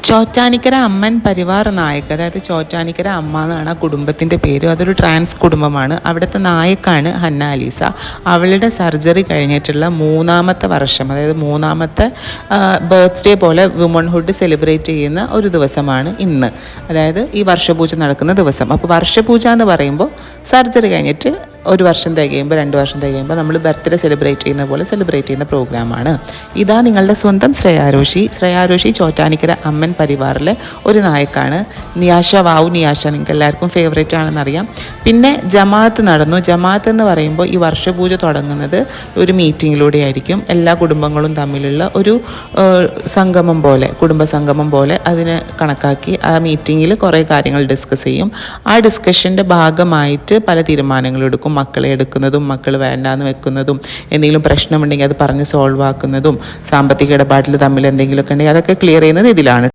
ചോറ്റാനിക്കര അമ്മൻ പരിവാർ നായക്, അതായത് ചോറ്റാനിക്കര അമ്മ എന്നാണ് ആ കുടുംബത്തിൻ്റെ പേര്. അതൊരു ട്രാൻസ് കുടുംബമാണ്. അവിടുത്തെ നായക്കാണ് ഹന്ന അലീസ. അവളുടെ സർജറി കഴിഞ്ഞിട്ടുള്ള 3-ാമത്തെ വർഷം, അതായത് 3-ാമത്തെ ബർത്ത്ഡേ പോലെ വുമൺഹുഡ് സെലിബ്രേറ്റ് ചെയ്യുന്ന ഒരു ദിവസമാണ് ഇന്ന്, അതായത് ഈ വർഷപൂജ നടക്കുന്ന ദിവസം. അപ്പോൾ വർഷപൂജ എന്ന് പറയുമ്പോൾ സർജറി കഴിഞ്ഞിട്ട് 1 വർഷം തികയുമ്പോൾ 2 വർഷം തികയുമ്പോൾ നമ്മൾ ബർത്ത്ഡേ സെലിബ്രേറ്റ് ചെയ്യുന്ന പോലെ സെലിബ്രേറ്റ് ചെയ്യുന്ന പ്രോഗ്രാമാണ്. ഇതാ നിങ്ങളുടെ സ്വന്തം ശ്രേയാരോഷി ചോറ്റാനിക്കര അമ്മൻ പരിവാറിലെ ഒരു നായക്കാണ്. നിയാഷ, വാവു നിയാഷ നിങ്ങൾക്ക് എല്ലാവർക്കും ഫേവറേറ്റ് ആണെന്നറിയാം. പിന്നെ ജമാഅത്ത് നടന്നു. ജമാഅത്ത് എന്ന് പറയുമ്പോൾ ഈ വർഷപൂജ തുടങ്ങുന്നത് ഒരു മീറ്റിങ്ങിലൂടെ ആയിരിക്കും. എല്ലാ കുടുംബങ്ങളും തമ്മിലുള്ള ഒരു സംഗമം പോലെ, കുടുംബ സംഗമം പോലെ അതിനെ കണക്കാക്കി ആ മീറ്റിങ്ങിൽ കുറേ കാര്യങ്ങൾ ഡിസ്കസ് ചെയ്യും. ആ ഡിസ്കഷൻ്റെ ഭാഗമായിട്ട് പല തീരുമാനങ്ങളും എടുക്കും. മക്കളെ എടുക്കുന്നതും മക്കൾ വേണ്ടാന്ന് വെക്കുന്നതും, എന്തെങ്കിലും പ്രശ്നമുണ്ടെങ്കിൽ അത് പറഞ്ഞ് സോൾവ് ആക്കുന്നതും, സാമ്പത്തിക ഇടപാടിൽ തമ്മിൽ എന്തെങ്കിലുമൊക്കെ ഉണ്ടെങ്കിൽ അതൊക്കെ ക്ലിയർ ചെയ്യുന്നത് ഇതിലാണ്.